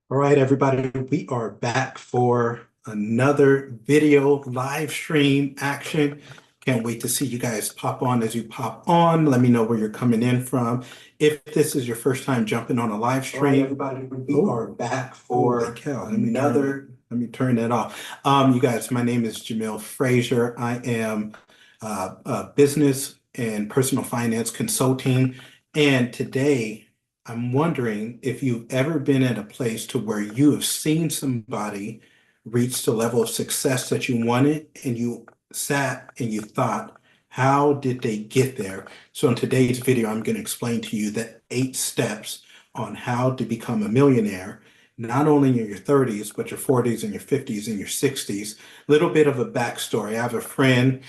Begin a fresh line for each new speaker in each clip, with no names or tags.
All right, everybody, we are back for another video live stream action. Can't wait to see you guys pop on. As you pop on, let me know where you're coming in from. If this is your first time jumping on a live
All right,
stream,
everybody, we are back for
cow,
another.
let me turn that off. You guys, my name is Jamil Frazier. I am a business and personal finance consulting. And today I'm wondering if you've ever been at a place to where you have seen somebody reach the level of success that you wanted, and you sat and you thought, how did they get there? So in today's video, I'm going to explain to you the 8 steps on how to become a millionaire, not only in your 30s, but your 40s and your 50s and your 60s. Little bit of a backstory. I have a friend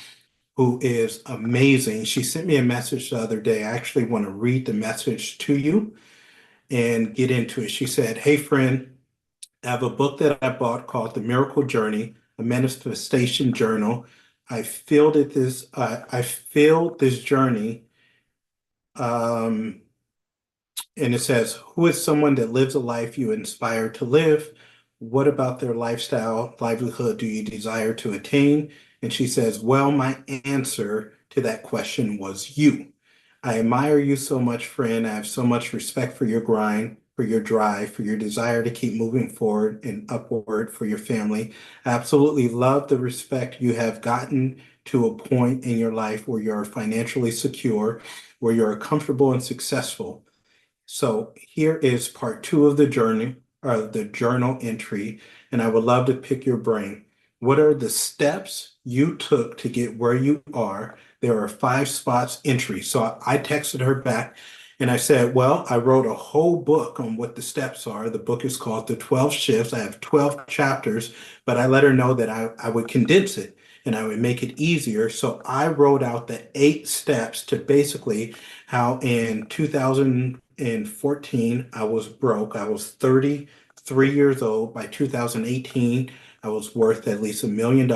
who is amazing. She sent me a message the other day. I actually want to read the message to you and get into it. She said, "Hey, friend, I have a book that I bought called The Miracle Journey, a manifestation journal. I filled this journey. Um, and it says, who is someone that lives a life you inspire to live? What about their lifestyle, livelihood do you desire to attain?" And she says, well, my answer to that question was you. I admire you so much, friend. I have so much respect for your grind, for your drive, for your desire to keep moving forward and upward for your family. I absolutely love the respect you have gotten to a point in your life where you're financially secure, where you're comfortable and successful. So here is part two of the journey, or the journal entry, and I would love to pick your brain. What are the steps you took to get where you are? There are 5 spots entry. So I texted her back and I said, well, I wrote a whole book on what the steps are. The book is called The 12 Shifts. I have 12 chapters, but I let her know that I would condense it and I would make it easier. So I wrote out the 8 steps to basically how in 2014 I was broke. I was 33 years old. By 2018, I was worth at least $1 million.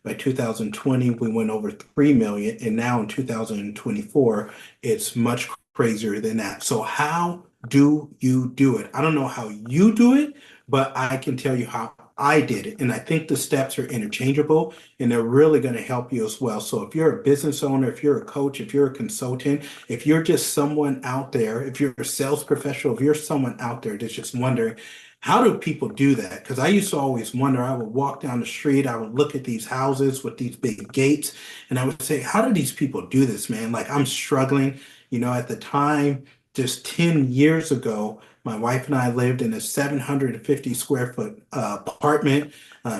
By 2020, we went over 3 million. And now in 2024, it's much crazier than that. So how do you do it? I don't know how you do it, but I can tell you how I did it. And I think the steps are interchangeable and they're really going to help you as well. So if you're a business owner, if you're a coach, if you're a consultant, if you're just someone out there, if you're a sales professional, if you're someone out there that's just wondering, how do people do that? Because I used to always wonder, I would walk down the street, I would look at these houses with these big gates, and I would say, how do these people do this, man? Like I'm struggling. At the time, just 10 years ago, my wife and I lived in a 750 square foot apartment,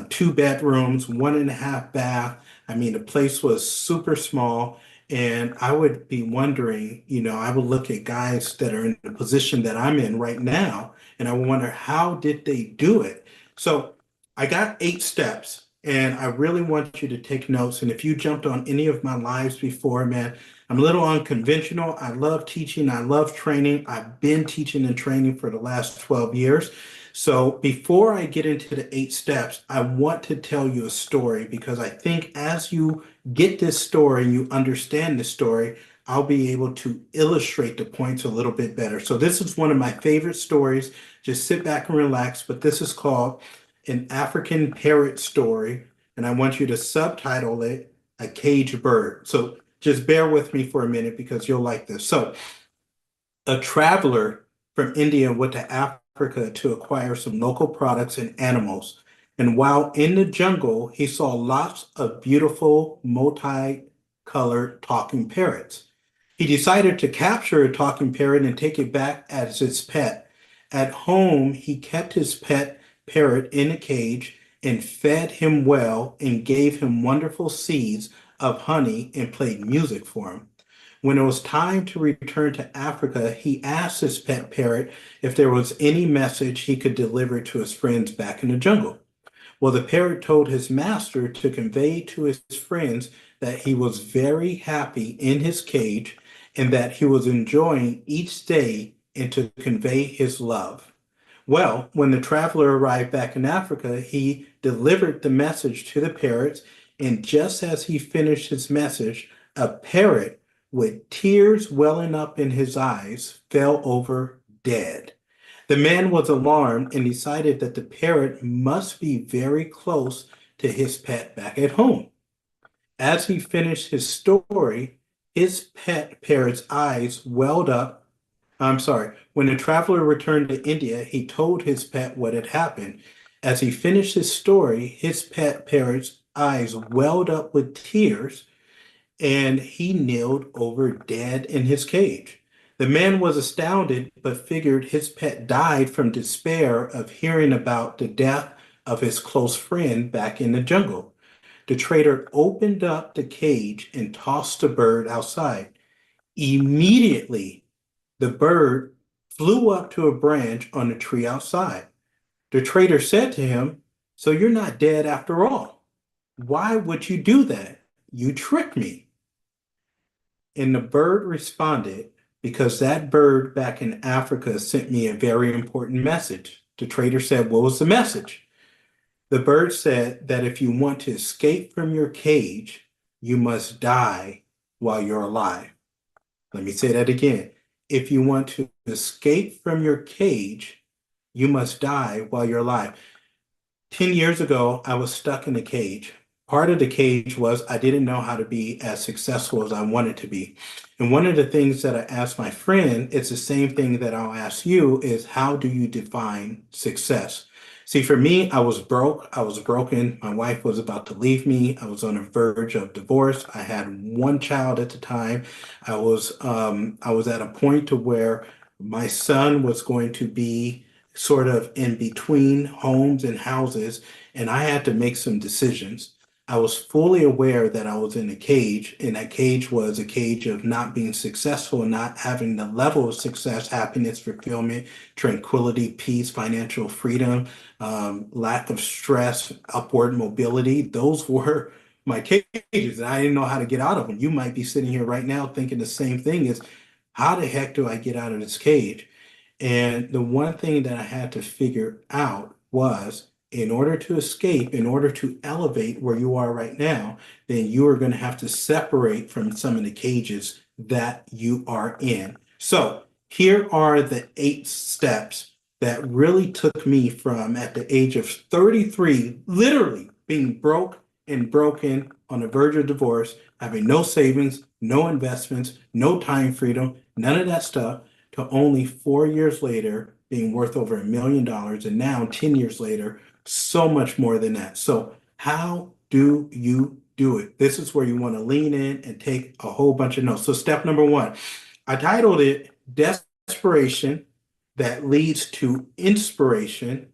2 bedrooms, 1.5 bath. I mean, the place was super small. And I would be wondering, I would look at guys that are in the position that I'm in right now, and I would wonder, how did they do it? So I got 8 steps, and I really want you to take notes. And if you jumped on any of my lives before, man, I'm a little unconventional. I love teaching. I love training. I've been teaching and training for the last 12 years. So before I get into the 8 steps, I want to tell you a story because I think as you get this story and you understand the story, I'll be able to illustrate the points a little bit better. So this is one of my favorite stories. Just sit back and relax. But this is called An African Parrot Story. And I want you to subtitle it A Caged Bird. So just bear with me for a minute because you'll like this. So, a traveler from India went to Africa to acquire some local products and animals. And while in the jungle, he saw lots of beautiful, multi-colored talking parrots. He decided to capture a talking parrot and take it back as his pet. At home, he kept his pet parrot in a cage and fed him well and gave him wonderful seeds of honey and played music for him. When it was time to return to Africa, he asked his pet parrot if there was any message he could deliver to his friends back in the jungle. Well, the parrot told his master to convey to his friends that he was very happy in his cage and that he was enjoying each day and to convey his love. Well, when the traveler arrived back in Africa, he delivered the message to the parrots, and just as he finished his message, a parrot with tears welling up in his eyes fell over dead. The man was alarmed and decided that the parrot must be very close to his pet back at home. As he finished his story, his pet parrot's eyes welled up. I'm sorry. When the traveler returned to India, he told his pet what had happened. As he finished his story, his pet parrot's eyes welled up with tears and he kneeled over dead in his cage. The man was astounded, but figured his pet died from despair of hearing about the death of his close friend back in the jungle. The trader opened up the cage and tossed the bird outside. Immediately, the bird flew up to a branch on the tree outside. The trader said to him, "So you're not dead after all. Why would you do that? You tricked me." And the bird responded, "Because that bird back in Africa sent me a very important message." The trader said, "What was the message?" The bird said that if you want to escape from your cage, you must die while you're alive. Let me say that again. If you want to escape from your cage, you must die while you're alive. 10 years ago, I was stuck in a cage. Part of the cage was I didn't know how to be as successful as I wanted to be. And one of the things that I asked my friend, it's the same thing that I'll ask you, is how do you define success? See, for me, I was broke. I was broken. My wife was about to leave me. I was on the verge of divorce. I had one child at the time. I was at a point to where my son was going to be sort of in between homes and houses, and I had to make some decisions. I was fully aware that I was in a cage, and that cage was a cage of not being successful, not having the level of success, happiness, fulfillment, tranquility, peace, financial freedom, lack of stress, upward mobility. Those were my cages, and I didn't know how to get out of them. You might be sitting here right now thinking the same thing is, how the heck do I get out of this cage? And the one thing that I had to figure out was in order to escape, in order to elevate where you are right now, then you are going to have to separate from some of the cages that you are in. So here are the 8 steps that really took me from at the age of 33, literally being broke and broken on the verge of divorce, having no savings, no investments, no time freedom, none of that stuff, to only 4 years later being worth over $1 million, and now 10 years later, so much more than that. So how do you do it? This is where you want to lean in and take a whole bunch of notes. So step number 1, I titled it Desperation That Leads to Inspiration,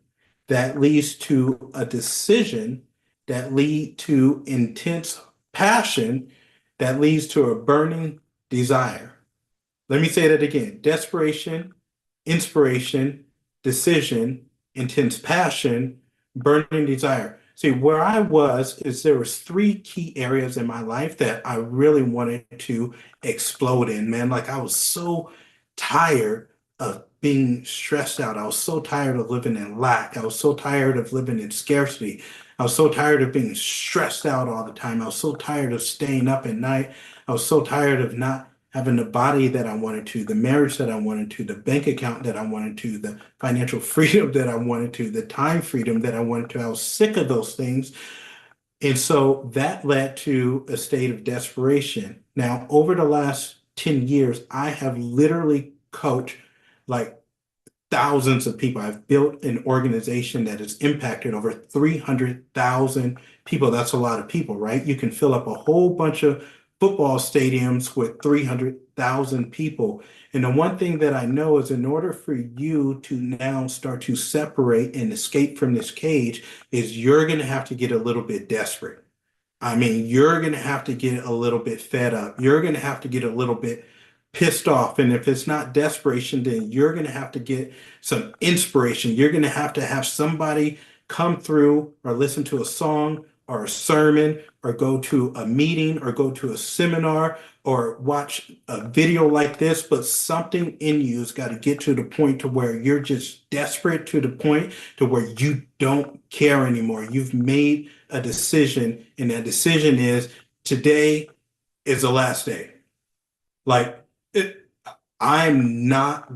That Leads to a Decision, That Lead to Intense Passion, That Leads to a Burning Desire. Let me say that again. Desperation, inspiration, decision, intense passion, burning desire. See, where I was is there was 3 key areas in my life that I really wanted to explode in, man. Like I was so tired of being stressed out. I was so tired of living in lack. I was so tired of living in scarcity. I was so tired of being stressed out all the time. I was so tired of staying up at night. I was so tired of not having the body that I wanted to, the marriage that I wanted to, the bank account that I wanted to, the financial freedom that I wanted to, the time freedom that I wanted to. I was sick of those things. And so that led to a state of desperation. Now, over the last 10 years, I have literally coached like thousands of people. I've built an organization that has impacted over 300,000 people. That's a lot of people, right? You can fill up a whole bunch of football stadiums with 300,000 people. And the one thing that I know is in order for you to now start to separate and escape from this cage is you're going to have to get a little bit desperate. I mean, you're going to have to get a little bit fed up. You're going to have to get a little bit pissed off. And if it's not desperation, then you're going to have to get some inspiration. You're going to have somebody come through or listen to a song or a sermon or go to a meeting or go to a seminar or watch a video like this. But something in you has got to get to the point to where you're just desperate to the point to where you don't care anymore. You've made a decision, and that decision is today is the last day. Like it, I'm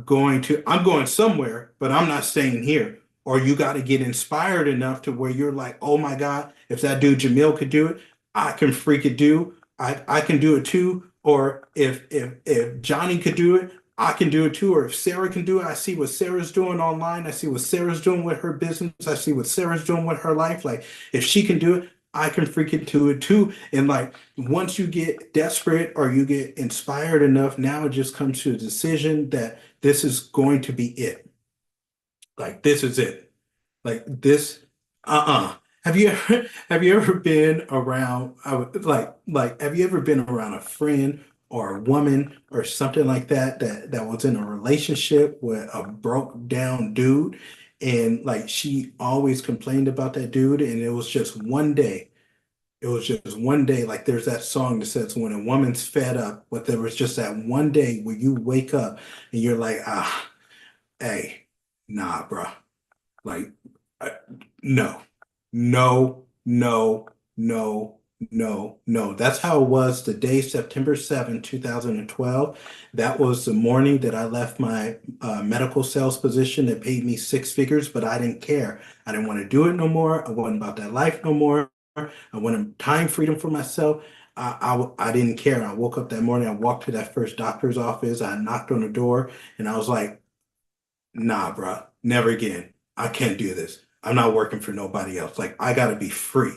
going somewhere, but I'm not staying here. Or you got to get inspired enough to where you're like, oh my God, if that dude Jamil could do it, I can freaking do. I can do it too. Or if Johnny could do it, I can do it too. Or if Sarah can do it, I see what Sarah's doing online. I see what Sarah's doing with her business. I see what Sarah's doing with her life. Like if she can do it, I can freaking do it too. And like once you get desperate or you get inspired enough, now it just comes to a decision that this is going to be it. Like this is it. Like this, Have you ever been around have you ever been around a friend or a woman or something like that that was in a relationship with a broke down dude and like she always complained about that dude and it was just one day. It was just one day, like there's that song that says when a woman's fed up, but there was just that one day where you wake up and you're like, hey, nah, bro. Like, uh, no, no, no, no, no, no. That's how it was the day September 7th, 2012. That was the morning that I left my medical sales position that paid me six figures, but I didn't care. I didn't want to do it no more. I wasn't about that life no more. I wanted time freedom for myself. I didn't care. I woke up that morning. I walked to that first doctor's office. I knocked on the door and I was like, nah, bro, never again. I can't do this. I'm not working for nobody else. Like, I got to be free.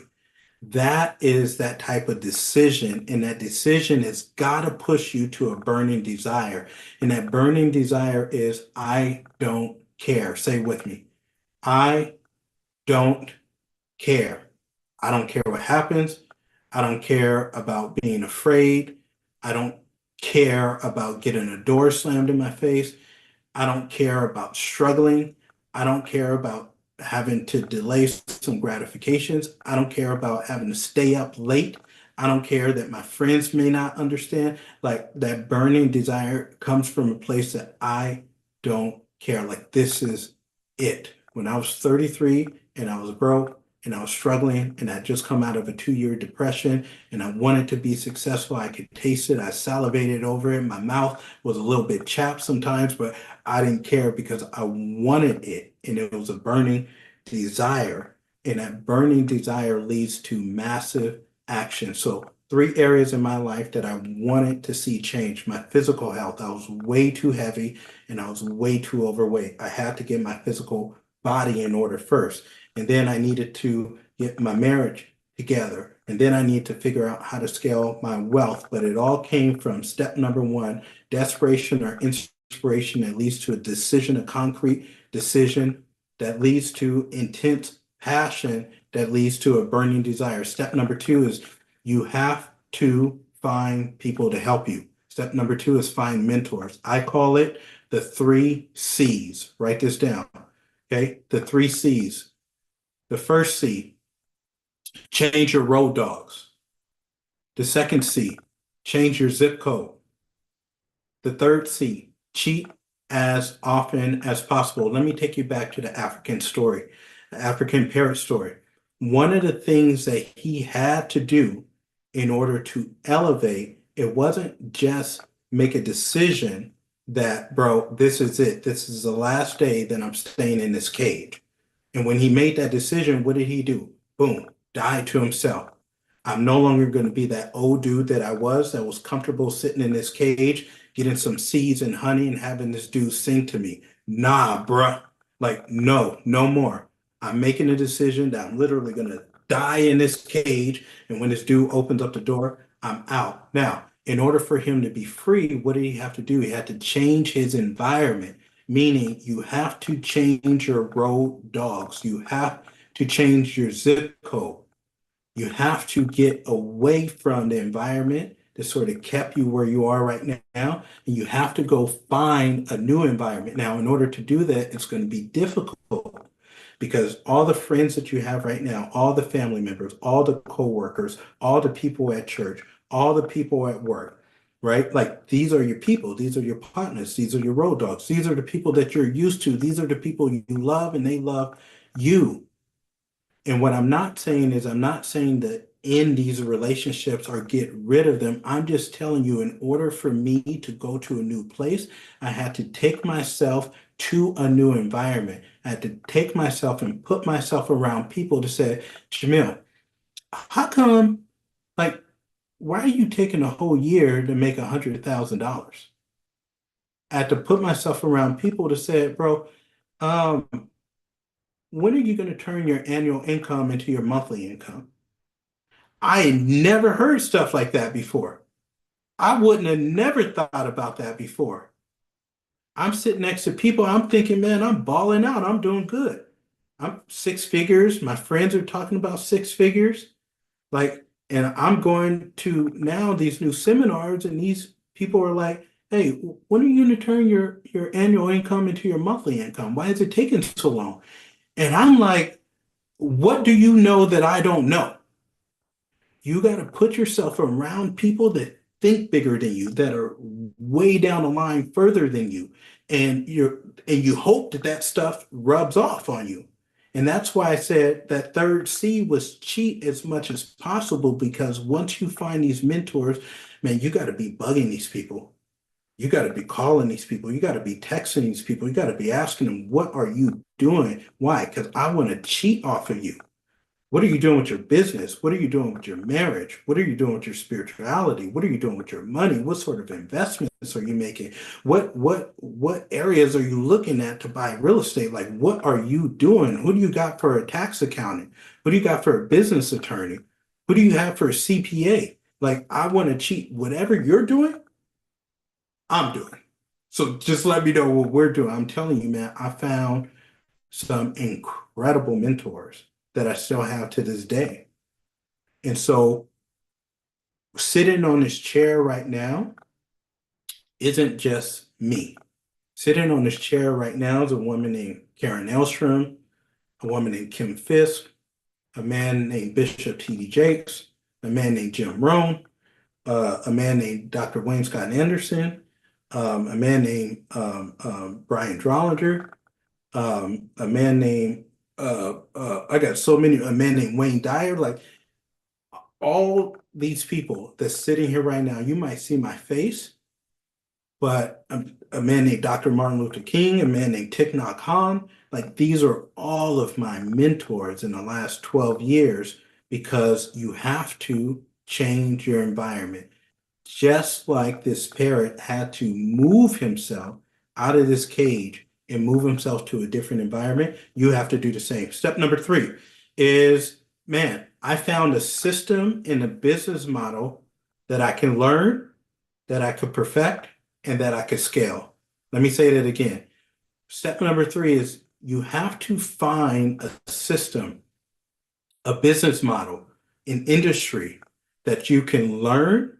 That is that type of decision. And that decision has got to push you to a burning desire. And that burning desire is, I don't care. Say with me. I don't care. I don't care what happens. I don't care about being afraid. I don't care about getting a door slammed in my face. I don't care about struggling. I don't care about having to delay some gratifications. I don't care about having to stay up late. I don't care that my friends may not understand. Like that burning desire comes from a place that I don't care. Like this is it. When I was 33 and I was broke and I was struggling and I just come out of a 2 year depression and I wanted to be successful, I could taste it. I salivated over it. My mouth was a little bit chapped sometimes, but I didn't care because I wanted it and it was a burning desire. And that burning desire leads to massive action. So, three areas in my life that I wanted to see change. My physical health, I was way too heavy and I was way too overweight. I had to get my physical body in order first. And then I needed to get my marriage together. And then I need to figure out how to scale my wealth. But it all came from step number one, desperation or inspiration that leads to a decision, a concrete decision that leads to intense passion that leads to a burning desire. Step number two is you have to find people to help you. Step number two is find mentors. I call it the three C's. Write this down. Okay. The three C's. The first C, change your road dogs. The second C, change your zip code. The third C, cheat as often as possible. Let me take you back to the African story, the African parrot story. One of the things that he had to do in order to elevate, it wasn't just make a decision that, bro, this is it. This is the last day that I'm staying in this cage. And when he made that decision, what did he do? Boom, died to himself. I'm no longer going to be that old dude that I was that was comfortable sitting in this cage, getting some seeds and honey and having this dude sing to me. Nah, bruh. Like, no, no more. I'm making a decision that I'm literally going to die in this cage. And when this dude opens up the door, I'm out. Now, in order for him to be free, what did he have to do? He had to change his environment, meaning you have to change your road dogs. You have to change your zip code. You have to get away from the environment that sort of kept you where you are right now, and you have to go find a new environment. Now, in order to do that, it's going to be difficult because all the friends that you have right now, all the family members, all the coworkers, all the people at church, all the people at work, right? Like these are your people, these are your partners, these are your road dogs, these are the people that you're used to, these are the people you love and they love you. And what I'm not saying is, I'm not saying the end these relationships or get rid of them. I'm just telling you, in order for me to go to a new place, I had to take myself to a new environment. I had to take myself and put myself around people to say, Jamil, how come, like, why are you taking a whole year to make $100,000? I had to put myself around people to say, bro, um, when are you going to turn your annual income into your monthly income? I had never heard stuff like that before. I wouldn't have never thought about that before. I'm sitting next to people, I'm thinking, man, I'm balling out. I'm doing good. I'm six figures. My friends are talking about six figures. Like, and I'm going to now these new seminars, and these people are like, hey, when are you going to turn your annual income into your monthly income? Why is it taking so long? And I'm like, what do you know that I don't know? You got to put yourself around people that think bigger than you, that are way down the line further than you, and you hope that that stuff rubs off on you. And that's why I said that third C was cheat as much as possible, because once you find these mentors, man, you got to be bugging these people. You got to be calling these people. You got to be texting these people. You got to be asking them, what are you doing? Why? Because I want to cheat off of you. What are you doing with your business? What are you doing with your marriage? What are you doing with your spirituality? What are you doing with your money? What sort of investments are you making? What areas are you looking at to buy real estate? Like, what are you doing? Who do you got for a tax accountant? What do you got for a business attorney? Who do you have for a CPA? Like, I want to cheat. Whatever you're doing, I'm doing. So just let me know what we're doing. I'm telling you, man, I found some incredible mentors that I still have to this day. And so sitting on this chair right now isn't just me. Sitting on this chair right now is a woman named Karen Elstrom, a woman named Kim Fisk, a man named Bishop T.D. Jakes, a man named Jim Rohn, a man named Dr. Wayne Scott Anderson, a man named Brian Drollinger, a man named I got so many, a man named Wayne Dyer, like all these people that's sitting here right now, you might see my face, but a man named Dr. Martin Luther King, a man named Thich Nhat Hanh, like these are all of my mentors in the last 12 years, because you have to change your environment. Just like this parrot had to move himself out of this cage and move himself to a different environment, you have to do the same. Step number 3 is, man, I found a system in a business model that I can learn, that I could perfect, and that I could scale. Let me say that again. Step number 3 is you have to find a system, a business model, an industry that you can learn,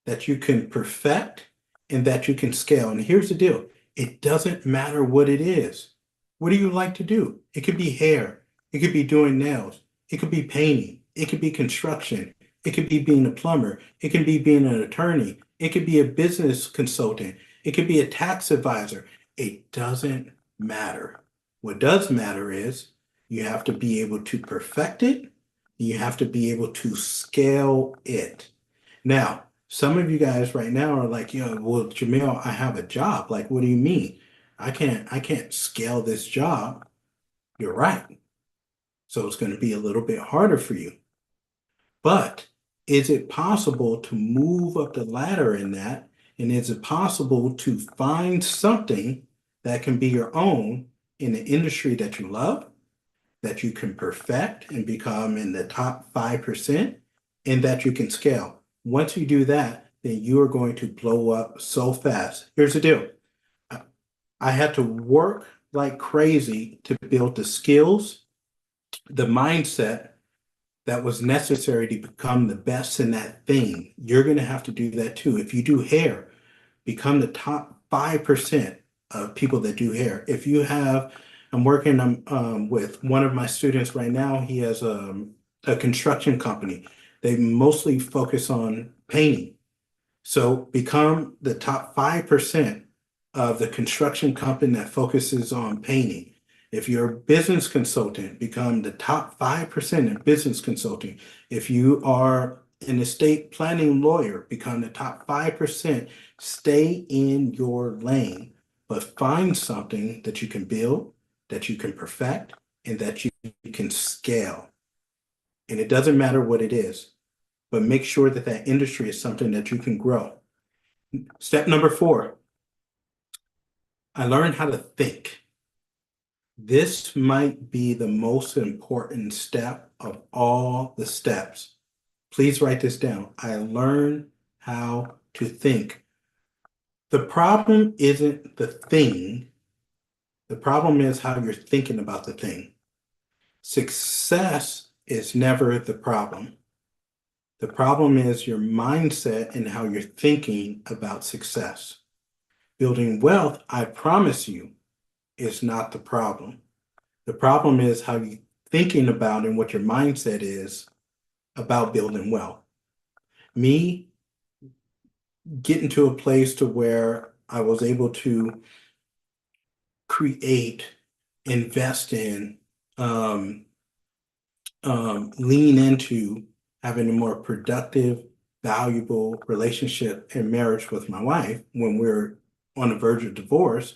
that you can perfect, and that you can scale. And here's the deal. It doesn't matter what it is. What do you like to do? It could be hair. It could be doing nails. It could be painting. It could be construction. It could be being a plumber. It could be being an attorney. It could be a business consultant. It could be a tax advisor. It doesn't matter. What does matter is you have to be able to perfect it. You have to be able to scale it. Now, some of you guys right now are like, well, Jamil, I have a job. Like, what do you mean? I can't scale this job. You're right. So it's going to be a little bit harder for you. But is it possible to move up the ladder in that? And is it possible to find something that can be your own in the industry that you love, that you can perfect and become in the top 5%, and that you can scale? Once you do that, then you are going to blow up so fast. Here's the deal. I had to work like crazy to build the skills, the mindset that was necessary to become the best in that thing. You're going to have to do that too. If you do hair, become the top 5% of people that do hair. If you have, I'm working with one of my students right now. He has a construction company. They mostly focus on painting. So become the top 5% of the construction company that focuses on painting. If you're a business consultant, become the top 5% in business consulting. If you are an estate planning lawyer, become the top 5%. Stay in your lane, but find something that you can build, that you can perfect, and that you can scale. And it doesn't matter what it is, but make sure that that industry is something that you can grow. Step number 4, I learned how to think. This might be the most important step of all the steps. Please write this down. I learned how to think. The problem isn't the thing. The problem is how you're thinking about the thing. Success is never the problem. The problem is your mindset and how you're thinking about success. Building wealth, I promise you, is not the problem. The problem is how you're thinking about and what your mindset is about building wealth. Me getting to a place to where I was able to create, invest in, lean into having a more productive, valuable relationship and marriage with my wife when we're on the verge of divorce,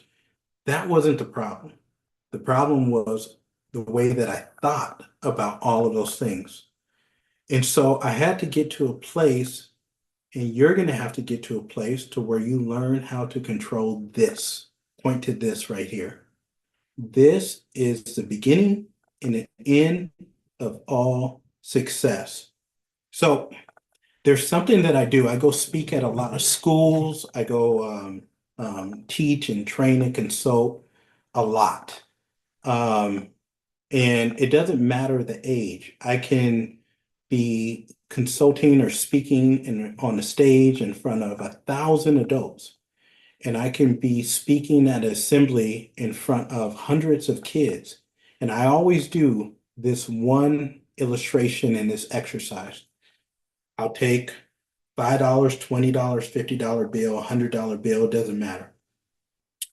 that wasn't the problem. The problem was the way that I thought about all of those things. And so I had to get to a place, and you're going to have to get to a place to where you learn how to control this. Point to this right here. This is the beginning and the end of all success. So there's something that I do. I go speak at a lot of schools. I go teach and train and consult a lot. And it doesn't matter the age. I can be consulting or speaking on a stage in front of 1,000 adults. And I can be speaking at an assembly in front of hundreds of kids. And I always do this one illustration in this exercise. I'll take $5, $20, $50 bill, $100 bill, doesn't matter.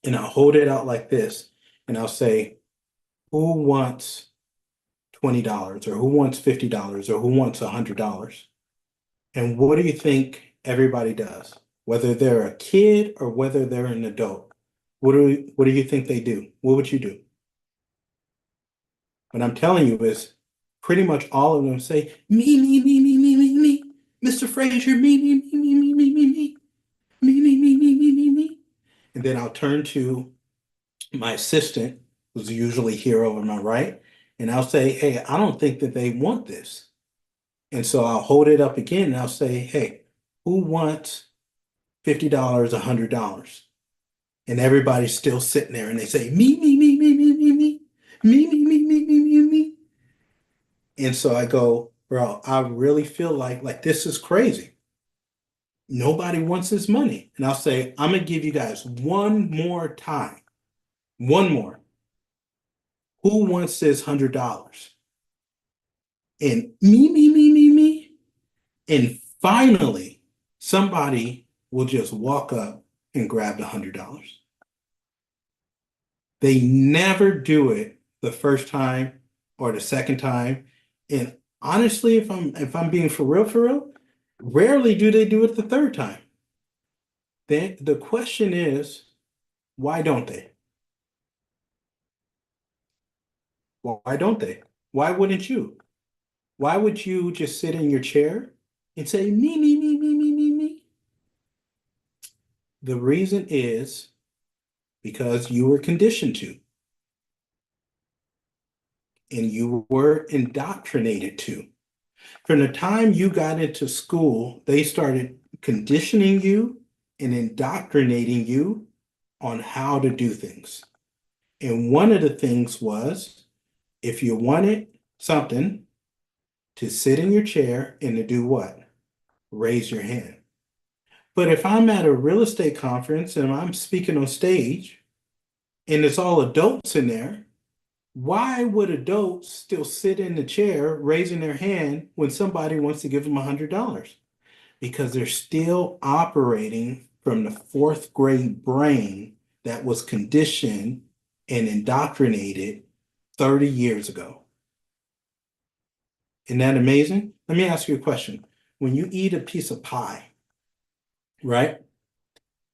And I'll hold it out like this, and I'll say, who wants $20 or who wants $50 or who wants $100? And what do you think everybody does? Whether they're a kid or whether they're an adult, what do you think they do? What would you do? What I'm telling you is pretty much all of them say, me. Mr. Frazier, me. Me. And then I'll turn to my assistant, who's usually here over my right, and I'll say, hey, I don't think that they want this. And so I'll hold it up again and I'll say, hey, who wants $50, $100? And everybody's still sitting there and they say, me. And so I go, bro, I really feel like this is crazy. Nobody wants this money. And I'll say, I'm gonna give you guys one more time. One more. Who wants this $100? And me. And finally, somebody will just walk up and grab the $100. They never do it the first time or the second time. And honestly, if I'm being for real, rarely do they do it the third time. Then the question is, why don't they? Why don't they? Why wouldn't you? Why would you just sit in your chair and say, me? The reason is because you were conditioned to, and you were indoctrinated to. From the time you got into school, they started conditioning you and indoctrinating you on how to do things. And one of the things was, if you wanted something, to sit in your chair and to do what? Raise your hand. But if I'm at a real estate conference and I'm speaking on stage and it's all adults in there, why would adults still sit in the chair raising their hand when somebody wants to give them $100? Because they're still operating from the fourth grade brain that was conditioned and indoctrinated 30 years ago. Isn't that amazing? Let me ask you a question. When you eat a piece of pie, right?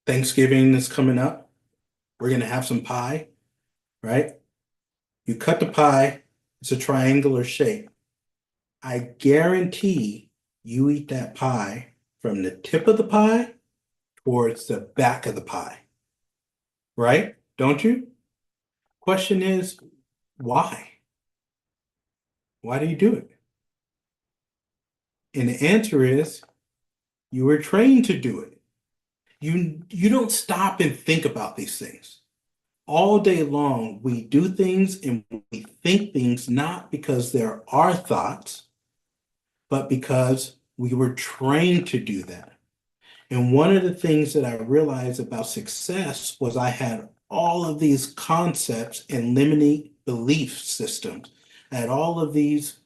Thanksgiving is coming up. We're going to have some pie, right? You cut the pie, it's a triangular shape. I guarantee you eat that pie from the tip of the pie towards the back of the pie, right? Don't you? Question is, why? Why do you do it? And the answer is, you were trained to do it. You don't stop and think about these things. All day long, we do things and we think things not because they're our thoughts, but because we were trained to do that. And one of the things that I realized about success was I had all of these concepts and limiting belief systems. I had all of these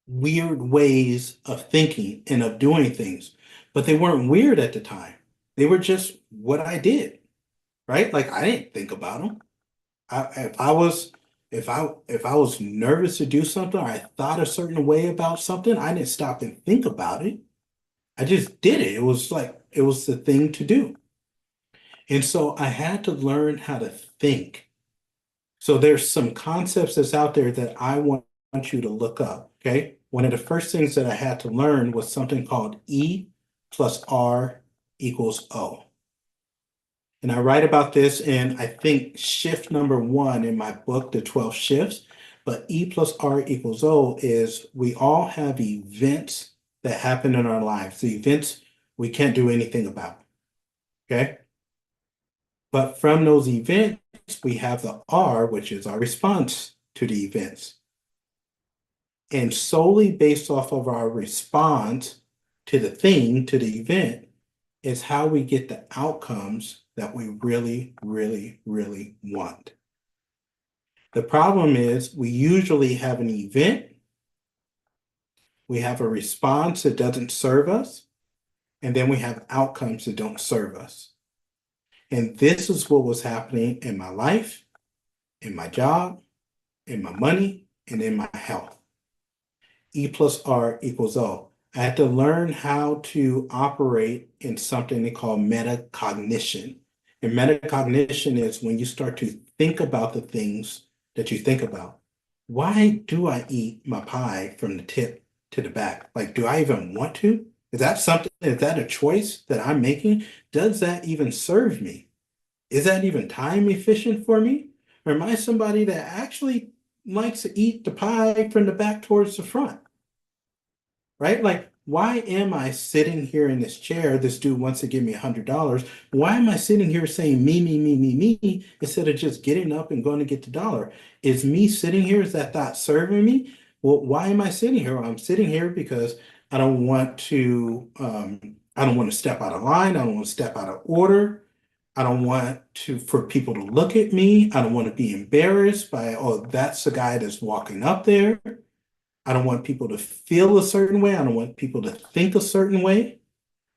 weird ways of thinking and of doing things, but they weren't weird at the time. They were just what I did, right? Like I didn't think about them. If I was nervous to do something or I thought a certain way about something, I didn't stop and think about it. I just did it. It was like it was the thing to do. And so I had to learn how to think. So there's some concepts that's out there that I want you to look up. Okay. One of the first things that I had to learn was something called E plus R equals O. And I write about this in, I think, shift number 1 in my book, The 12 Shifts. But E plus R equals O is we all have events that happen in our lives. The events we can't do anything about. Okay. But from those events, we have the R, which is our response to the events. And solely based off of our response to the thing, to the event, is how we get the outcomes that we really, really, really want. The problem is we usually have an event, we have a response that doesn't serve us, and then we have outcomes that don't serve us. And this is what was happening in my life, in my job, in my money, and in my health. E plus R equals O. I had to learn how to operate in something they call metacognition. And metacognition is when you start to think about the things that you think about. Why do I eat my pie from the tip to the back? Like, do I even want to? Is that something, is that a choice that I'm making? Does that even serve me? Is that even time efficient for me? Or am I somebody that actually likes to eat the pie from the back towards the front? Right? Like, why am I sitting here in this chair? This dude wants to give me $100. Why am I sitting here saying me, me, me, me, me, instead of just getting up and going to get the dollar? Is me sitting here, is that thought serving me? Well, why am I sitting here? Well, I'm sitting here because I don't want to step out of line. I don't want to step out of order. I don't want for people to look at me. I don't want to be embarrassed by, oh, that's the guy that's walking up there. I don't want people to feel a certain way. I don't want people to think a certain way.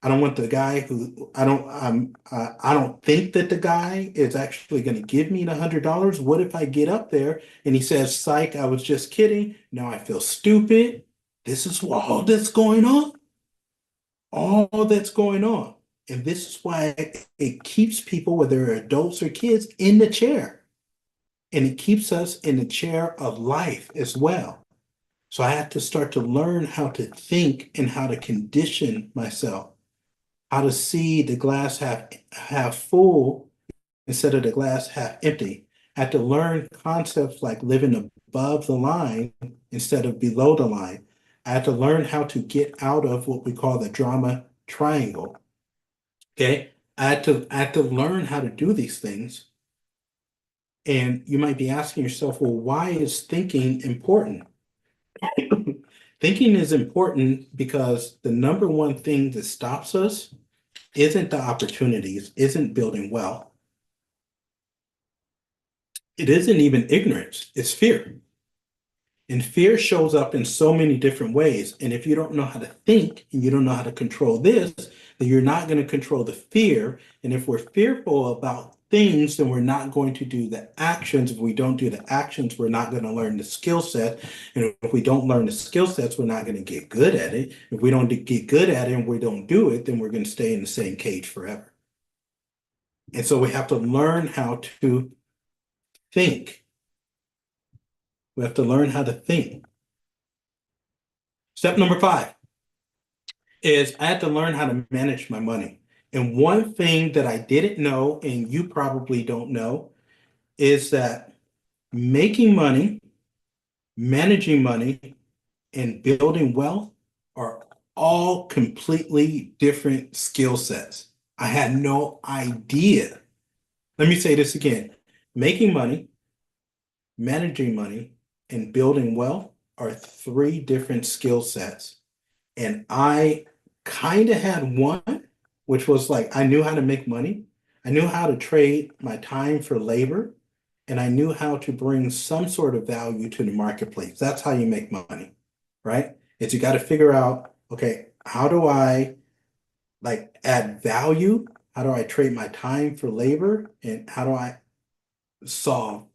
I don't want the guy who I don't think that the guy is actually going to give me the $100. What if I get up there and he says, "Psych, I was just kidding. Now I feel stupid." This is all that's going on. All that's going on. And this is why it keeps people, whether they're adults or kids, in the chair. And it keeps us in the chair of life as well. So I had to start to learn how to think and how to condition myself, how to see the glass half full instead of the glass half empty. I had to learn concepts like living above the line instead of below the line. I had to learn how to get out of what we call the drama triangle. Okay. I had to learn how to do these things. And you might be asking yourself, well, why is thinking important? Thinking is important because the number one thing that stops us isn't the opportunities, isn't building wealth. It isn't even ignorance, it's fear. And fear shows up in so many different ways. And if you don't know how to think and you don't know how to control this, then you're not going to control the fear. And if we're fearful about things, then we're not going to do the actions. If we don't do the actions, we're not going to learn the skill set. And if we don't learn the skill sets, we're not going to get good at it. If we don't get good at it and we don't do it, then we're going to stay in the same cage forever. And so we have to learn how to think. We have to learn how to think. Step number 5 is I had to learn how to manage my money. And one thing that I didn't know, and you probably don't know, is that making money, managing money, and building wealth are all completely different skill sets. I had no idea. Let me say this again. Making money, managing money, and building wealth are 3 different skill sets. And I kind of had one, which was like I knew how to make money. I knew how to trade my time for labor, and I knew how to bring some sort of value to the marketplace. That's how you make money, right? Is you got to figure out, okay, how do I like add value? How do I trade my time for labor? And how do I solve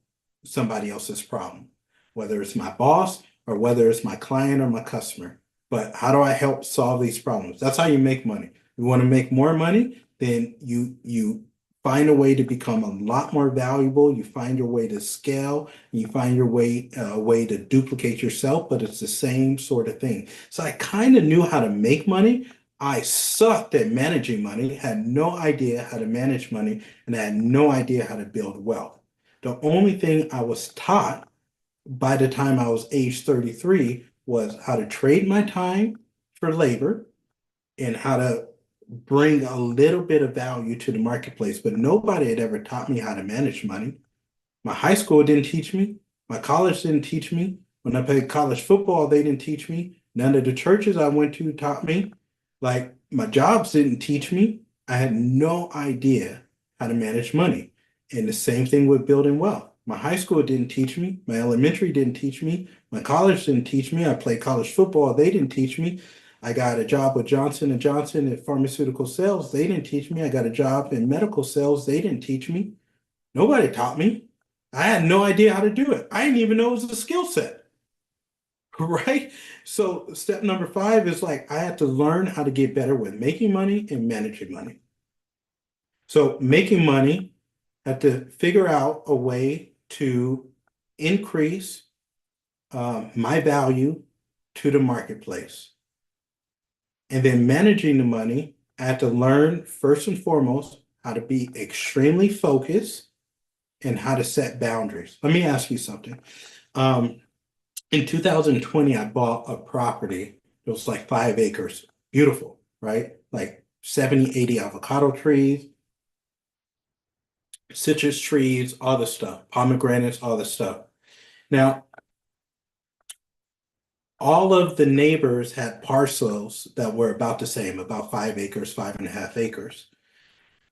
somebody else's problem, whether it's my boss or whether it's my client or my customer. But how do I help solve these problems? That's how you make money. You want to make more money, then you find a way to become a lot more valuable. You find your way to scale, and you find your way a way to duplicate yourself, but it's the same sort of thing. So I kind of knew how to make money. I sucked at managing money, had no idea how to manage money, and I had no idea how to build wealth. The only thing I was taught by the time I was age 33 was how to trade my time for labor and how to bring a little bit of value to the marketplace. But nobody had ever taught me how to manage money. My high school didn't teach me. My college didn't teach me. When I played college football, they didn't teach me. None of the churches I went to taught me. Like my jobs didn't teach me. I had no idea how to manage money. And the same thing with building wealth. My high school didn't teach me. My elementary didn't teach me. My college didn't teach me. I played college football. They didn't teach me. I got a job with Johnson and Johnson in pharmaceutical sales. They didn't teach me. I got a job in medical sales. They didn't teach me. Nobody taught me. I had no idea how to do it. I didn't even know it was a skill set. Right? So step number 5 is like I had to learn how to get better with making money and managing money. So making money, I had to figure out a way to increase my value to the marketplace. And then managing the money, I had to learn first and foremost how to be extremely focused and how to set boundaries. Let me ask you something. In 2020, I bought a property. It was like 5 acres. Beautiful, right? Like 70, 80 avocado trees, citrus trees, all the stuff, pomegranates, all the stuff. Now, all of the neighbors had parcels that were about the same, about 5 acres, 5.5 acres.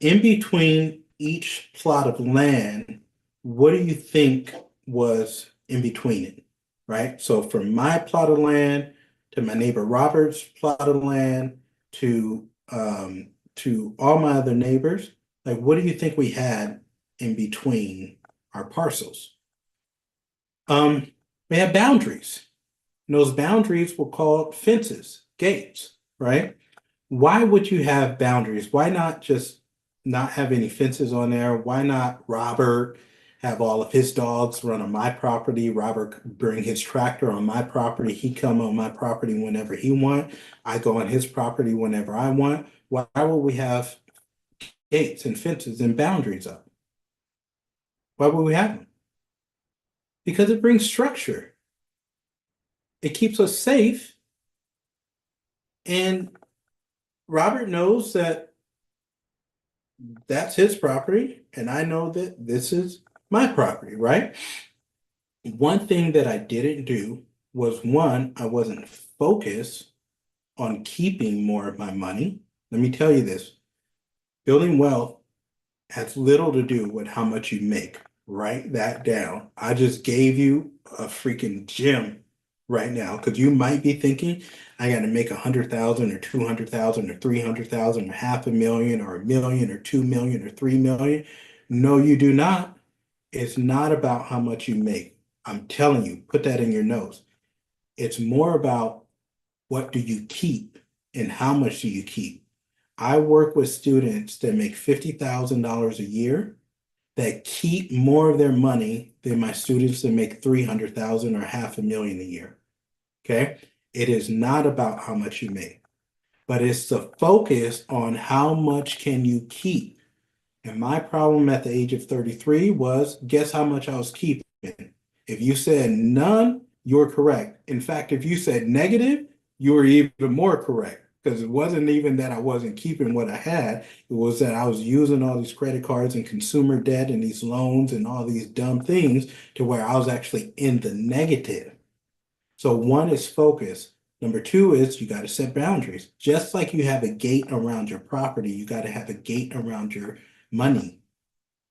In between each plot of land, what do you think was in between it? Right? So from my plot of land to my neighbor Robert's plot of land to all my other neighbors, like what do you think we had in between our parcels? We had boundaries. And those boundaries were called fences, gates, right? Why would you have boundaries? Why not just not have any fences on there? Why not Robert have all of his dogs run on my property? Robert bring his tractor on my property. He come on my property whenever he want. I go on his property whenever I want. Why would we have gates and fences and boundaries up? Why would we have them? Because it brings structure. It keeps us safe. And Robert knows that that's his property, and I know that this is my property, right? One thing that I didn't do was one, I wasn't focused on keeping more of my money. Let me tell you this, building wealth has little to do with how much you make. Write that down. I just gave you a freaking gem right now, because you might be thinking, I got to make 100,000 or 200,000 or 300,000 or 500,000 or 1,000,000 or 2,000,000 or 3,000,000. No, you do not. It's not about how much you make. I'm telling you, put that in your notes. It's more about what do you keep and how much do you keep. I work with students that make $50,000 a year that keep more of their money than my students that make 300,000 or 500,000 a year. Okay. It is not about how much you make, but it's the focus on how much can you keep. And my problem at the age of 33 was guess how much I was keeping? If you said none, you're correct. In fact, if you said negative, you were even more correct because it wasn't even that I wasn't keeping what I had. It was that I was using all these credit cards and consumer debt and these loans and all these dumb things to where I was actually in the negative. So one is focus. Number two is you got to set boundaries. Just like you have a gate around your property, you got to have a gate around your money.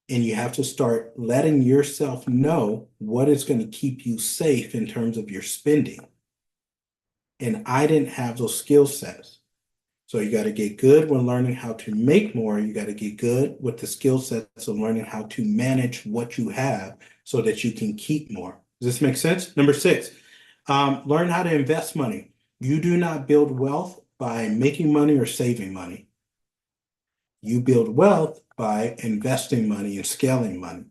And you have to start letting yourself know what is going to keep you safe in terms of your spending. And I didn't have those skill sets. So you got to get good when learning how to make more. You got to get good with the skill sets of learning how to manage what you have so that you can keep more. Does this make sense? Number six, learn how to invest money. You do not build wealth by making money or saving money. You build wealth by investing money and scaling money.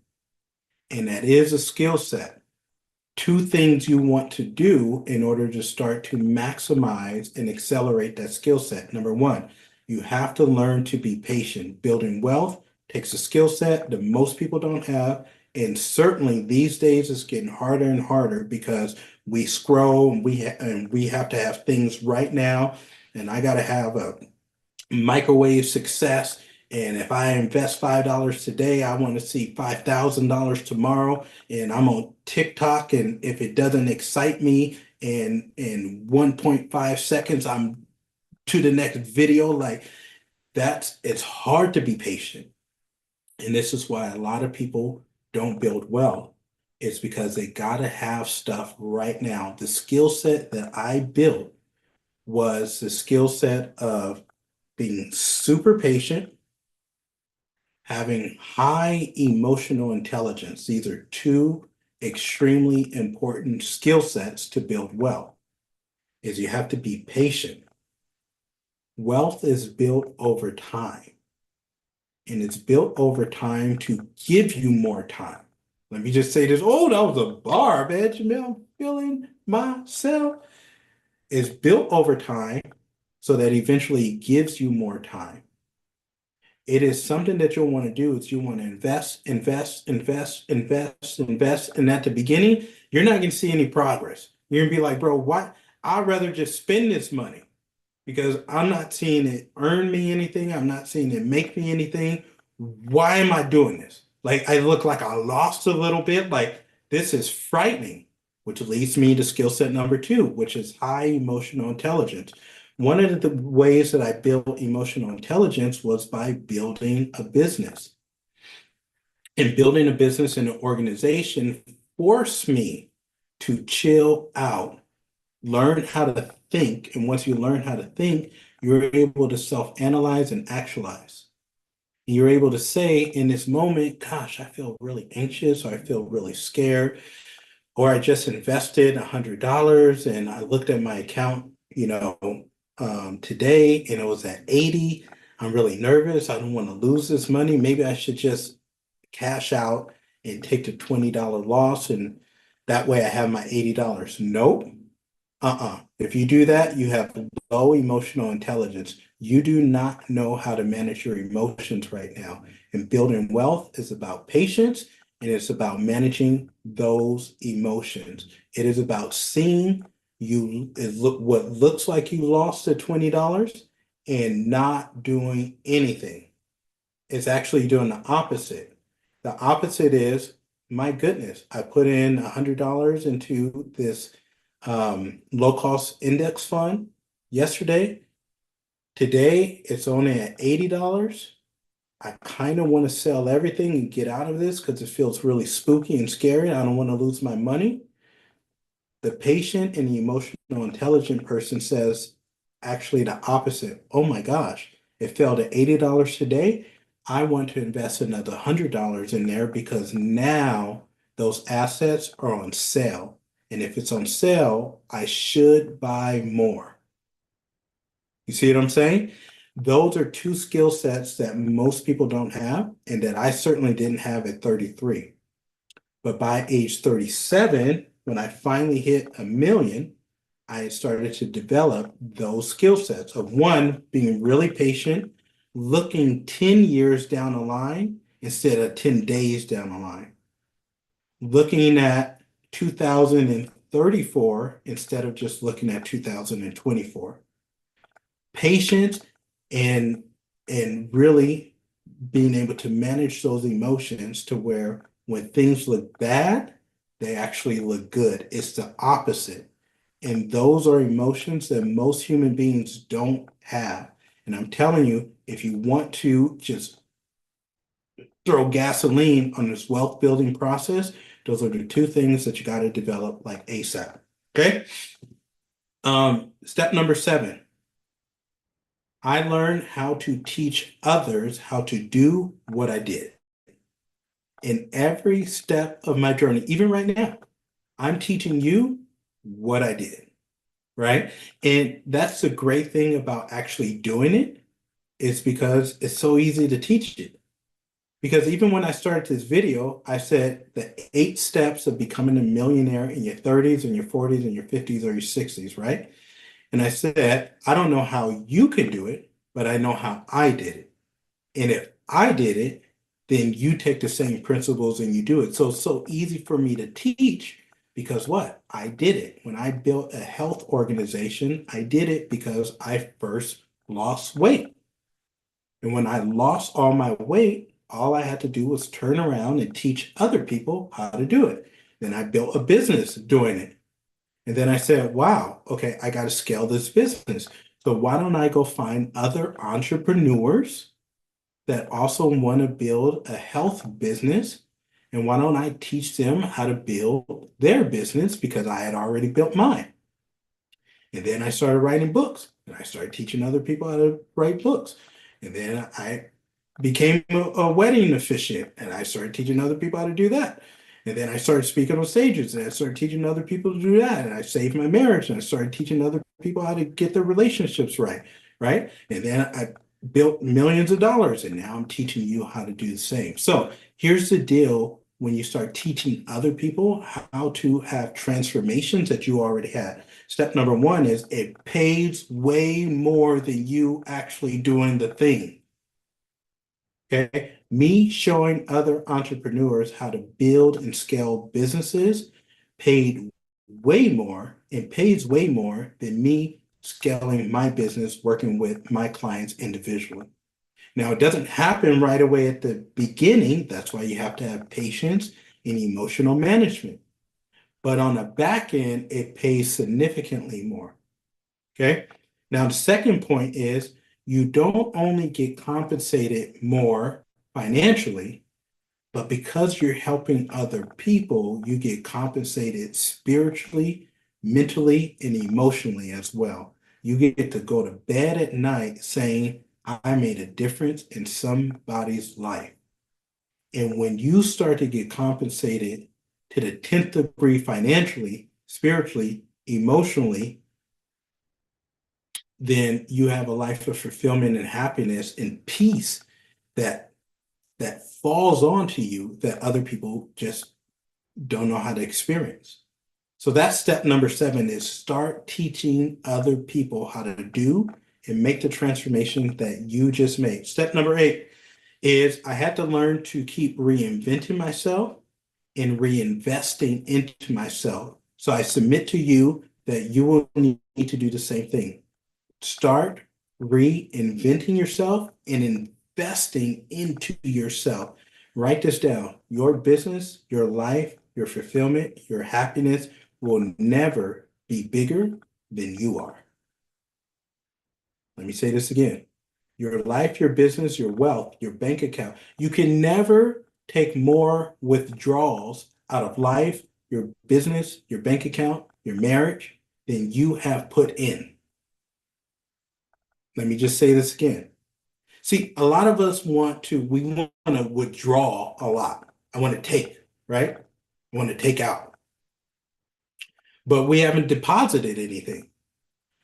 And that is a skill set. Two things you want to do in order to start to maximize and accelerate that skill set. Number one, you have to learn to be patient. Building wealth takes a skill set that most people don't have. And certainly these days it's getting harder and harder because we scroll and we have to have things right now. And I got to have a microwave success. And if I invest $5 today, I want to see $5,000 tomorrow. And I'm on TikTok. And if it doesn't excite me in 1.5 seconds, I'm to the next video. Like it's hard to be patient. And this is why a lot of people don't build well. It's because they got to have stuff right now. The skill set that I built was the skill set of being super patient, having high emotional intelligence. These are two extremely important skill sets to build wealth. Is you have to be patient. Wealth is built over time, and it's built over time to give you more time. Let me just say this. Oh, that was a bar, man, Jamil. I'm feeling myself. It's built over time so that eventually it gives you more time. It is something that you'll want to do is you want to invest, invest, invest, invest, invest. And at the beginning, you're not going to see any progress. You're going to be like, bro, what? I'd rather just spend this money because I'm not seeing it earn me anything. I'm not seeing it make me anything. Why am I doing this? Like, I look like I lost a little bit. Like, this is frightening, which leads me to skill set number two, which is high emotional intelligence. One of the ways that I built emotional intelligence was by building a business. And building a business and an organization forced me to chill out, learn how to think. And once you learn how to think, you're able to self-analyze and actualize. And you're able to say in this moment, gosh, I feel really anxious or I feel really scared, or I just invested $100 and I looked at my account, today and it was at 80. I'm really nervous. I don't want to lose this money. Maybe I should just cash out and take the $20 loss and that way I have my $80. Nope. If you do that, you have low emotional intelligence. You do not know how to manage your emotions right now. And building wealth is about patience and it's about managing those emotions. It is about seeing what looks like you lost the $20 and not doing anything. It's actually doing the opposite. The opposite is, my goodness, I put in $100 into this low cost index fund yesterday. Today, it's only at $80. I kind of want to sell everything and get out of this because it feels really spooky and scary. I don't want to lose my money. The patient and the emotional intelligent person says actually the opposite. Oh my gosh, it fell to $80 today. I want to invest another $100 in there because now those assets are on sale. And if it's on sale, I should buy more. You see what I'm saying? Those are two skill sets that most people don't have, and that I certainly didn't have at 33. But by age 37, when I finally hit a million, I started to develop those skill sets of one, being really patient, looking 10 years down the line instead of 10 days down the line, looking at 2034 instead of just looking at 2024. Patience and really being able to manage those emotions to where when things look bad, they actually look good. It's the opposite. And those are emotions that most human beings don't have. And I'm telling you, if you want to just throw gasoline on this wealth building process, those are the two things that you got to develop like ASAP. Okay. Step number 7. I learned how to teach others how to do what I did. In every step of my journey, even right now, I'm teaching you what I did, right? And that's the great thing about actually doing it, is because it's so easy to teach it. Because even when I started this video, I said the 8 steps of becoming a millionaire in your 30s and your 40s and your 50s or your 60s, right? And I said, I don't know how you can do it, but I know how I did it. And if I did it, then you take the same principles and you do it. So it's so easy for me to teach because what? I did it. When I built a health organization, I did it because I first lost weight. And when I lost all my weight, all I had to do was turn around and teach other people how to do it. Then I built a business doing it. And then I said, wow, okay, I got to scale this business. So why don't I go find other entrepreneurs that also want to build a health business? And why don't I teach them how to build their business because I had already built mine? And then I started writing books and I started teaching other people how to write books. And then I became a wedding officiant and I started teaching other people how to do that. And then I started speaking on stages and I started teaching other people to do that. And I saved my marriage and I started teaching other people how to get their relationships right. Right. And then I built millions of dollars and now I'm teaching you how to do the same. So here's the deal. When you start teaching other people how to have transformations that you already had, step number 1 is it pays way more than you actually doing the thing. Okay, me showing other entrepreneurs how to build and scale businesses paid way more and pays way more than me scaling my business, working with my clients individually. Now, it doesn't happen right away at the beginning. That's why you have to have patience and emotional management. But on the back end, it pays significantly more. Okay. Now, the second point is you don't only get compensated more financially, but because you're helping other people, you get compensated spiritually, mentally, and emotionally as well. You get to go to bed at night saying, I made a difference in somebody's life. And when you start to get compensated to the 10th degree financially, spiritually, emotionally, then you have a life of fulfillment and happiness and peace that falls onto you that other people just don't know how to experience. So that's step number 7 is start teaching other people how to do and make the transformation that you just made. Step number 8 is I had to learn to keep reinventing myself and reinvesting into myself. So I submit to you that you will need to do the same thing. Start reinventing yourself and investing into yourself. Write this down. Your business, your life, your fulfillment, your happiness will never be bigger than you are. Let me say this again. Your life, your business, your wealth, your bank account. You can never take more withdrawals out of life, your business, your bank account, your marriage than you have put in. Let me just say this again. See, a lot of us we want to withdraw a lot. I want to take, right? I want to take out, but we haven't deposited anything.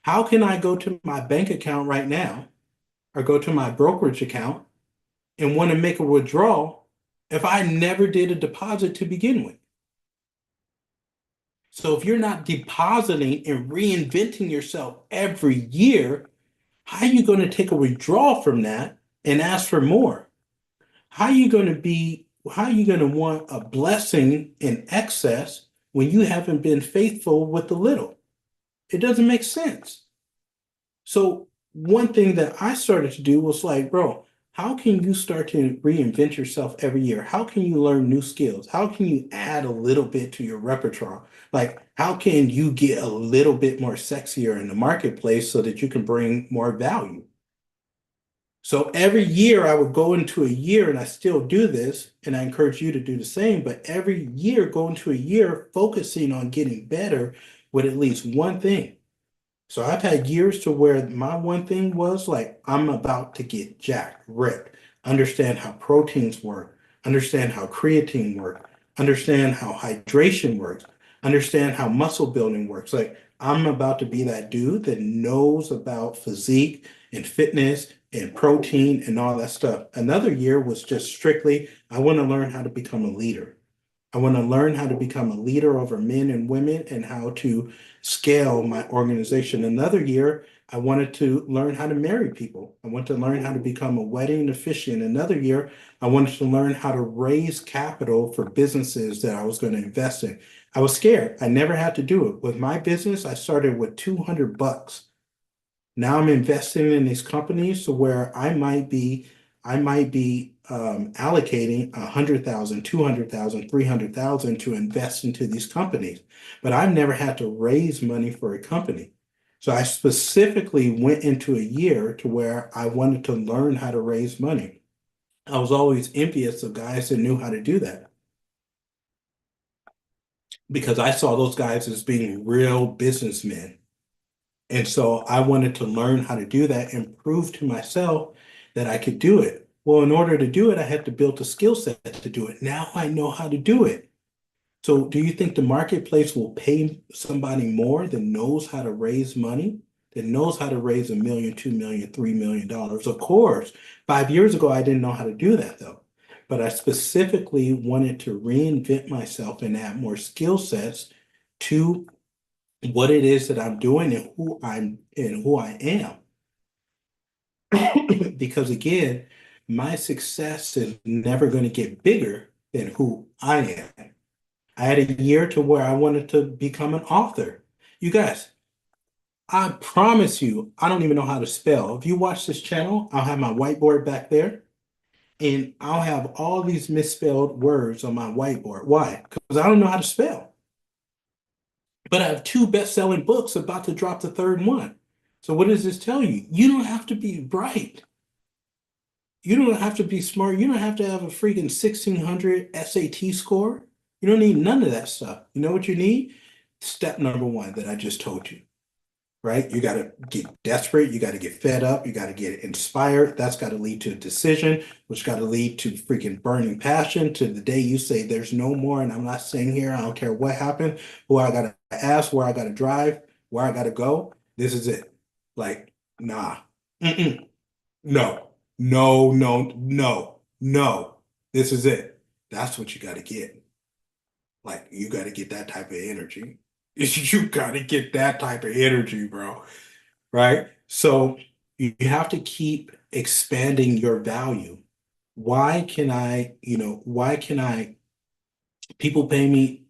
How can I go to my bank account right now or go to my brokerage account and want to make a withdrawal if I never did a deposit to begin with? So if you're not depositing and reinventing yourself every year, how are you going to take a withdrawal from that and ask for more? How are you going to want a blessing in excess when you haven't been faithful with the little? It doesn't make sense. So one thing that I started to do was like, bro, how can you start to reinvent yourself every year? How can you learn new skills? How can you add a little bit to your repertoire? Like, how can you get a little bit more sexier in the marketplace so that you can bring more value? So every year I would go into a year, and I still do this, and I encourage you to do the same, but every year go into a year focusing on getting better with at least one thing. So I've had years to where my one thing was like, I'm about to get jacked, ripped, understand how proteins work, understand how creatine works, understand how hydration works, understand how muscle building works. Like, I'm about to be that dude that knows about physique and fitness and protein and all that stuff. Another year was just strictly, I want to learn how to become a leader. I want to learn how to become a leader over men and women and how to scale my organization. Another year, I wanted to learn how to marry people. I want to learn how to become a wedding officiant. Another year, I wanted to learn how to raise capital for businesses that I was going to invest in. I was scared. I never had to do it. With my business, I started with $200. Now I'm investing in these companies to where I might be allocating 100,000, 200,000, 300,000 to invest into these companies. But I've never had to raise money for a company. So I specifically went into a year to where I wanted to learn how to raise money. I was always envious of guys that knew how to do that because I saw those guys as being real businessmen. And so I wanted to learn how to do that and prove to myself that I could do it. Well, in order to do it, I had to build a skill set to do it. Now I know how to do it. So do you think the marketplace will pay somebody more that knows how to raise money, that knows how to raise 1 million, 2 million, $3 million? Of course, 5 years ago, I didn't know how to do that though. But I specifically wanted to reinvent myself and add more skill sets to what it is that I'm doing and who I am. Because again, my success is never going to get bigger than who I am. I had a year to where I wanted to become an author. You guys, I promise you, I don't even know how to spell. If you watch this channel, I'll have my whiteboard back there and I'll have all these misspelled words on my whiteboard. Why? Because I don't know how to spell. But I have two best-selling books about to drop the third one. So what does this tell you? You don't have to be bright. You don't have to be smart. You don't have to have a freaking 1600 SAT score. You don't need none of that stuff. You know what you need? Step number one that I just told you, right? You got to get desperate. You got to get fed up. You got to get inspired. That's got to lead to a decision, which got to lead to freaking burning passion to the day you say there's no more. And I'm not staying here. I don't care what happened, who I got to ask, where I got to drive, where I got to go. This is it. Like, nah. Mm-mm. No, no, no, no, no. This is it. That's what you got to get. Like, you got to get that type of energy. You got to get that type of energy, bro. Right? So you have to keep expanding your value. People pay me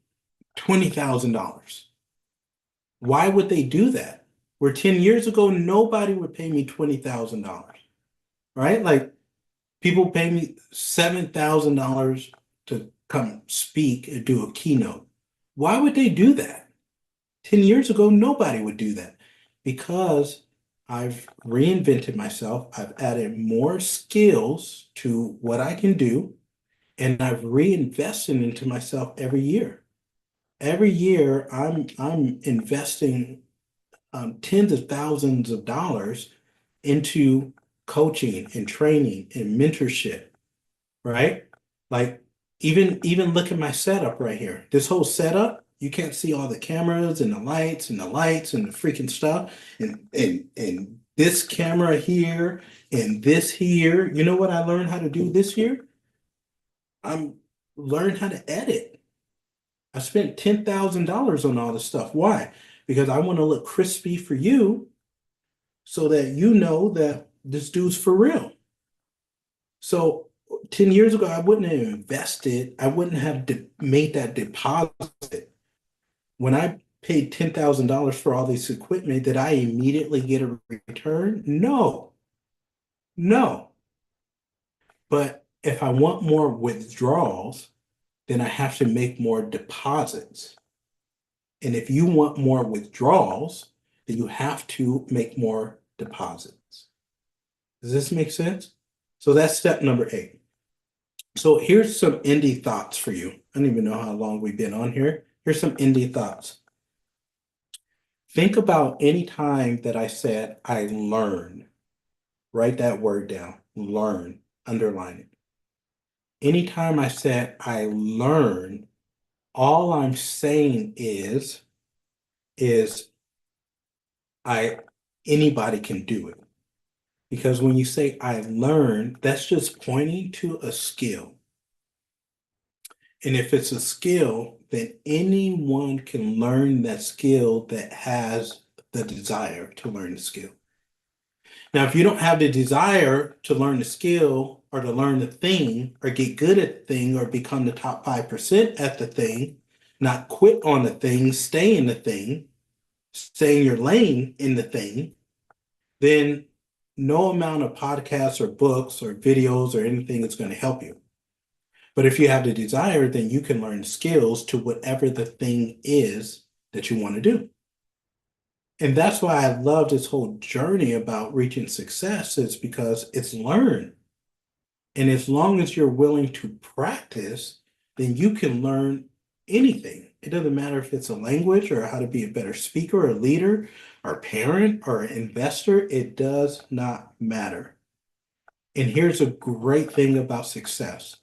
$20,000. Why would they do that? Where 10 years ago, nobody would pay me $20,000, right? Like, people pay me $7,000 to come speak and do a keynote. Why would they do that? 10 years ago, nobody would do that because I've reinvented myself. I've added more skills to what I can do, and I've reinvested into myself every year. every year I'm investing tens of thousands of dollars into coaching and training and mentorship, right? Like even look at my setup right here. This whole setup, you can't see all the cameras and the lights and the lights and the freaking stuff and this camera here and this here. You know what I learned how to do this year? I'm learned how to edit. I spent $10,000 on all this stuff. Why? Because I want to look crispy for you so that you know that this dude's for real. So 10 years ago, I wouldn't have invested, I wouldn't have made that deposit. When I paid $10,000 for all this equipment, did I immediately get a return? No, no. But if I want more withdrawals, then I have to make more deposits. And if you want more withdrawals, then you have to make more deposits. Does this make sense? So that's step number 8. So here's some indie thoughts for you. I don't even know how long we've been on here. Here's some indie thoughts. Think about any time that I said I learn. Write that word down. Learn. Underline it. Anytime I said I learn, all I'm saying is I anybody can do it. Because when you say I learn, that's just pointing to a skill. And if it's a skill, then anyone can learn that skill that has the desire to learn the skill. Now, if you don't have the desire to learn the skill or to learn the thing or get good at the thing or become the top 5% at the thing, not quit on the thing, stay in the thing, stay in your lane in the thing, then no amount of podcasts or books or videos or anything is going to help you. But if you have the desire, then you can learn skills to whatever the thing is that you want to do. And that's why I love this whole journey about reaching success, is because it's learned. And as long as you're willing to practice, then you can learn anything. It doesn't matter if it's a language or how to be a better speaker, or a leader, or a parent, or an investor. It does not matter. And here's a great thing about success.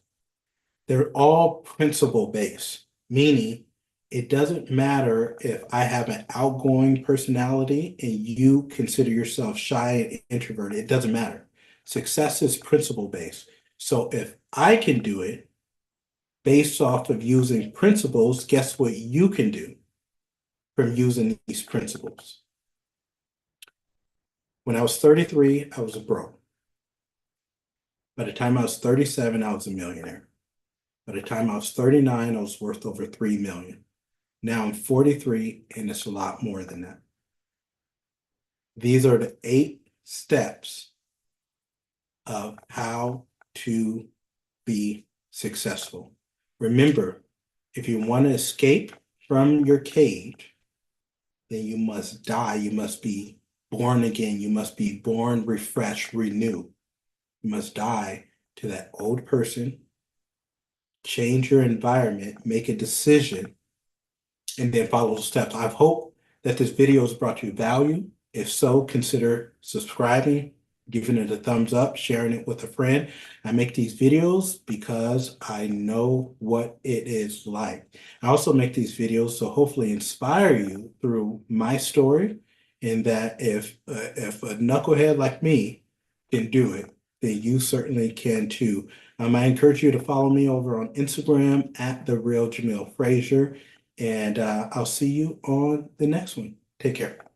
They're all principle based, meaning it doesn't matter if I have an outgoing personality and you consider yourself shy and introverted. It doesn't matter. Success is principle based. So if I can do it based off of using principles, guess what you can do from using these principles? When I was 33, I was broke. By the time I was 37, I was a millionaire. By the time I was 39, I was worth over 3 million. Now I'm 43, and it's a lot more than that. These are the 8 steps of how to be successful. Remember, if you want to escape from your cage, then you must die. You must be born again. You must be born, refreshed, renewed. You must die to that old person, change your environment, make a decision, and then follow the steps. I hope that this video has brought you value. If so, consider subscribing, giving it a thumbs up, sharing it with a friend. I make these videos because I know what it is like. I also make these videos to hopefully inspire you through my story, and that if a knucklehead like me can do it, then you certainly can too. I encourage you to follow me over on Instagram at The Real Jamil Frazier, and I'll see you on the next one. Take care.